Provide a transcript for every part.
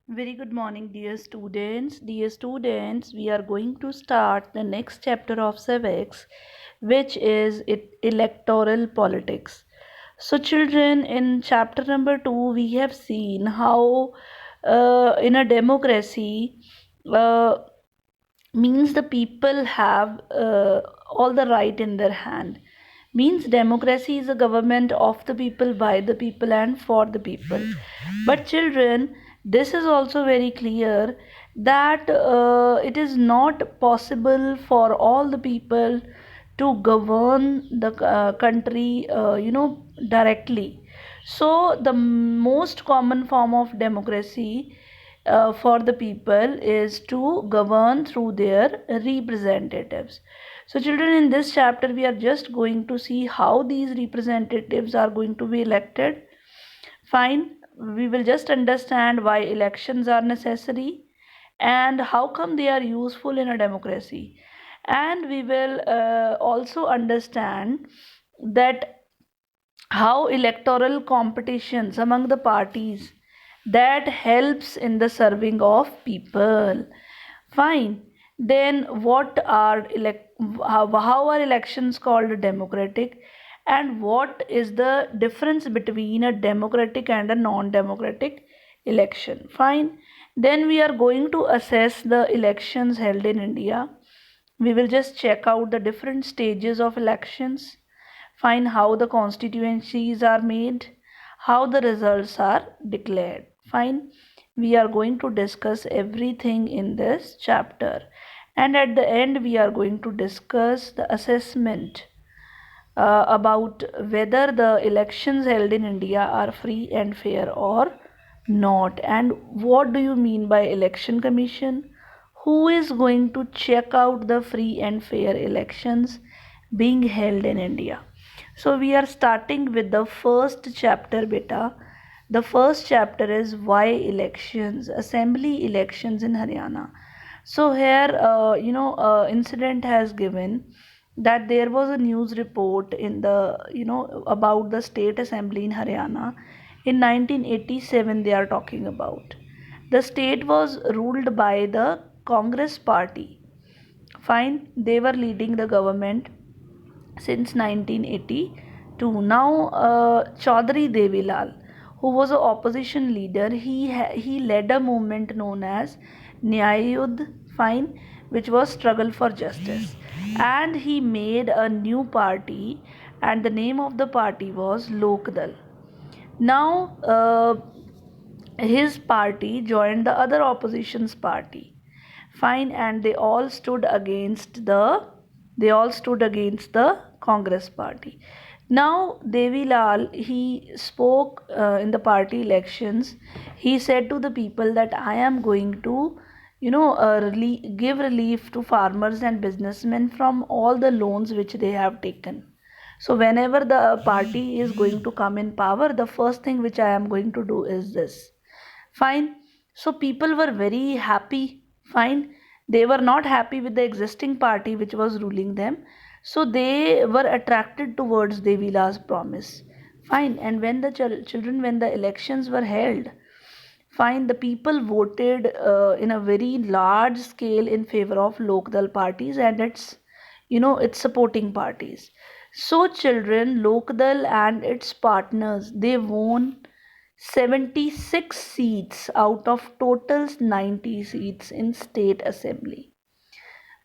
Very good morning, dear students. Dear students, we are going to start the next chapter of civics, which is electoral politics. So, children, in chapter number 2, we have seen how in a democracy, uh, means the people have all the right in their hand. Means democracy is a government of the people, by the people, and for the people. But children, this is also very clear that it is not possible for all the people to govern the country directly. So the most common form of democracy for the people is to govern through their representatives. So, children, in this chapter, we are just going to see how these representatives are going to be elected. Fine, we will just understand why elections are necessary and how come they are useful in a democracy. And we will also understand that how electoral competitions among the parties that helps in the serving of people. Fine, then what are how are elections called democratic, and what is the difference between a democratic and a non-democratic election. Fine, then we are going to assess the elections held in India. We will just check out the different stages of elections, find how the constituencies are made, how the results are declared. Fine. We are going to discuss everything in this chapter. And at the end, we are going to discuss the assessment about whether the elections held in India are free and fair or not. And what do you mean by election commission? Who is going to check out the free and fair elections being held in India? So we are starting with the first chapter, beta. The first chapter is why elections, assembly elections in Haryana. So here, incident has given that there was a news report in the about the state assembly in Haryana in 1987. They are talking about the state was ruled by the Congress party. Fine, they were leading the government since 1982. Now, Chaudhry Devilal, who was an opposition leader, he led a movement known as Nyayud, fine, which was struggle for justice, and he made a new party, and the name of the party was Lokdal. Now, his party joined the other opposition's party. Fine, and they all stood against the Congress party. Now Devi Lal, he spoke in the party elections. He said to the people that I am going to give relief to farmers and businessmen from all the loans which they have taken. So whenever the party is going to come in power, the first thing which I am going to do is this. Fine. So people were very happy. Fine. They were not happy with the existing party which was ruling them. So they were attracted towards Devila's promise. Fine. And when the children, when the elections were held, fine, the people voted in a very large scale in favor of Lokdal parties and its supporting parties. So children, Lokdal and its partners, they won 76 seats out of total 90 seats in state assembly.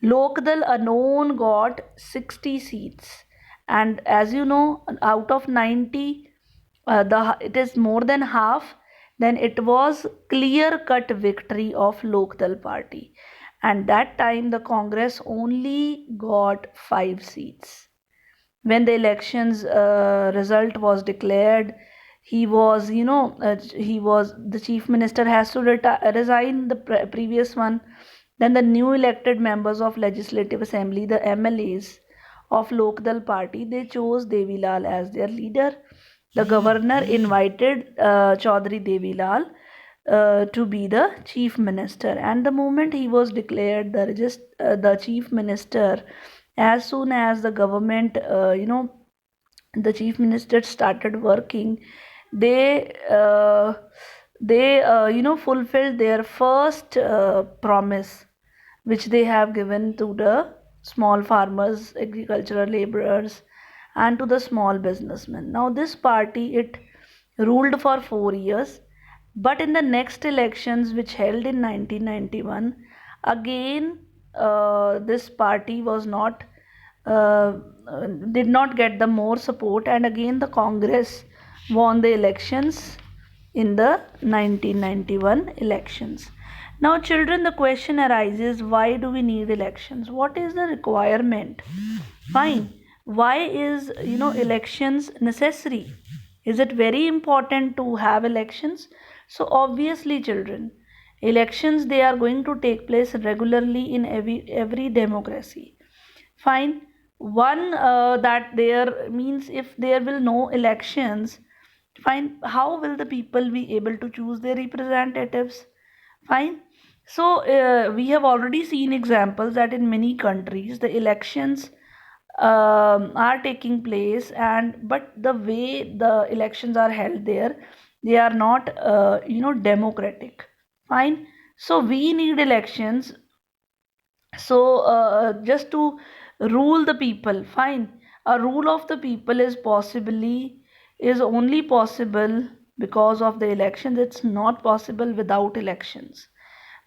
Lokdal alone got 60 seats, and as you know, out of 90, it is more than half. Then it was clear cut victory of Lokdal party, and that time the Congress only got 5 seats. When the elections result was declared, he was the chief minister has to resign the previous one. Then the new elected members of legislative assembly, the MLAs of Lokdal party, they chose Devilal as their leader. The governor invited Chaudhry Devilal to be the chief minister, and the moment he was declared the chief minister, as soon as the government the chief minister started working, they they fulfilled their first promise which they have given to the small farmers, agricultural laborers, and to the small businessmen. Now this party, it ruled for 4 years, but in the next elections which held in 1991, again this party was not uh, did not get the more support, and again the Congress won the elections in the 1991 elections. Now children, the question arises, why do we need elections? What is the requirement? Fine. Why is elections necessary? Is it very important to have elections? So obviously children, elections, they are going to take place regularly in every democracy. Fine. One, that there means, if there will no elections, fine, how will the people be able to choose their representatives? Fine. So we have already seen examples that in many countries the elections are taking place, and but the way the elections are held there, they are not democratic. Fine. So we need elections, so just to rule the people. Fine. A rule of the people is only possible because of the elections. It's not possible without elections.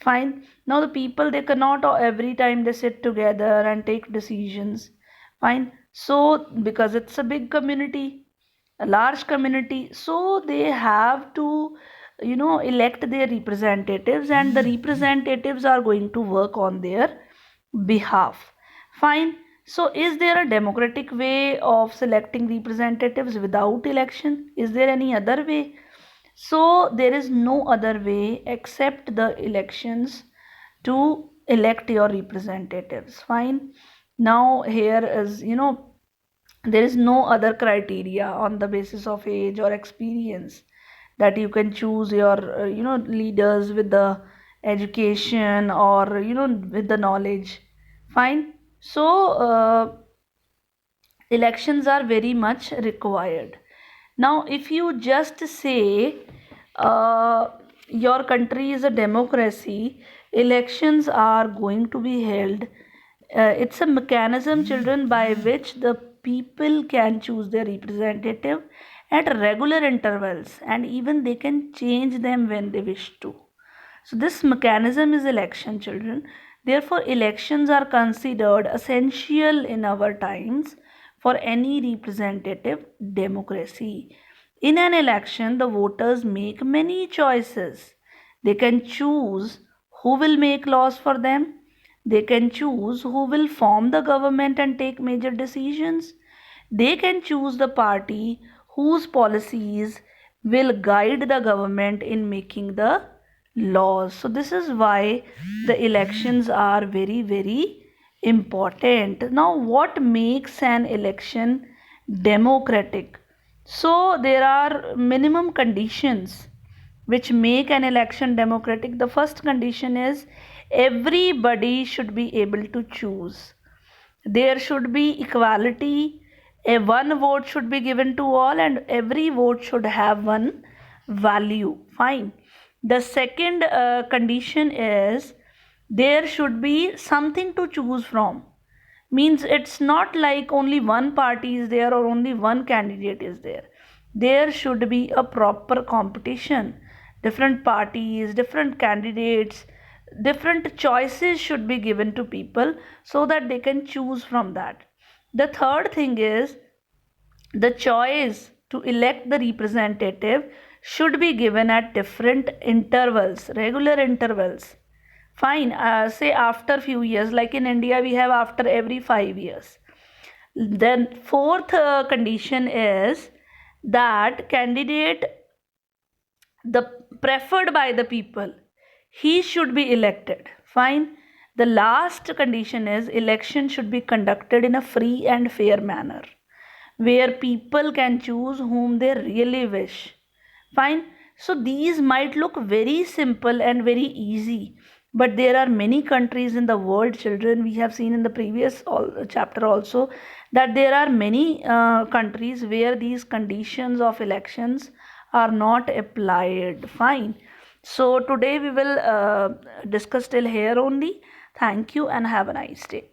Fine. Now the people, they cannot every time they sit together and take decisions. Fine. So because it's a big community, a large community, so they have to elect their representatives, and the representatives are going to work on their behalf. Fine. So is there a democratic way of selecting representatives without election? Is there any other way? So there is no other way except the elections to elect your representatives. Fine. Now here is, there is no other criteria on the basis of age or experience that you can choose your leaders with the education, or with the knowledge. Fine. So elections are very much required. Now, if you just say your country is a democracy, elections are going to be held. It's a mechanism, children, by which the people can choose their representative at regular intervals, and even they can change them when they wish to. So, this mechanism is election, children. Therefore, elections are considered essential in our times for any representative democracy. In an election, the voters make many choices. They can choose who will make laws for them, they can choose who will form the government and take major decisions, they can choose the party whose policies will guide the government in making the laws. So this is why the elections are very, very important. Now, what makes an election democratic? So there are minimum conditions which make an election democratic. The first condition is everybody should be able to choose. There should be equality. A one vote should be given to all, and every vote should have one value. Fine. The second condition is there should be something to choose from. Means it's not like only one party is there or only one candidate is there. There should be a proper competition. Different parties, different candidates, different choices should be given to people so that they can choose from that. The third thing is the choice to elect the representative should be given at different intervals, regular intervals. Fine. Say after few years, like in India we have after every 5 years. Then fourth condition is that candidate, the preferred by the people, he should be elected. Fine. The last condition is election should be conducted in a free and fair manner, where people can choose whom they really wish. Fine. So these might look very simple and very easy, but there are many countries in the world, children. We have seen in the previous chapter also that there are many countries where these conditions of elections are not applied. Fine. So today we will discuss till here only. Thank you and have a nice day.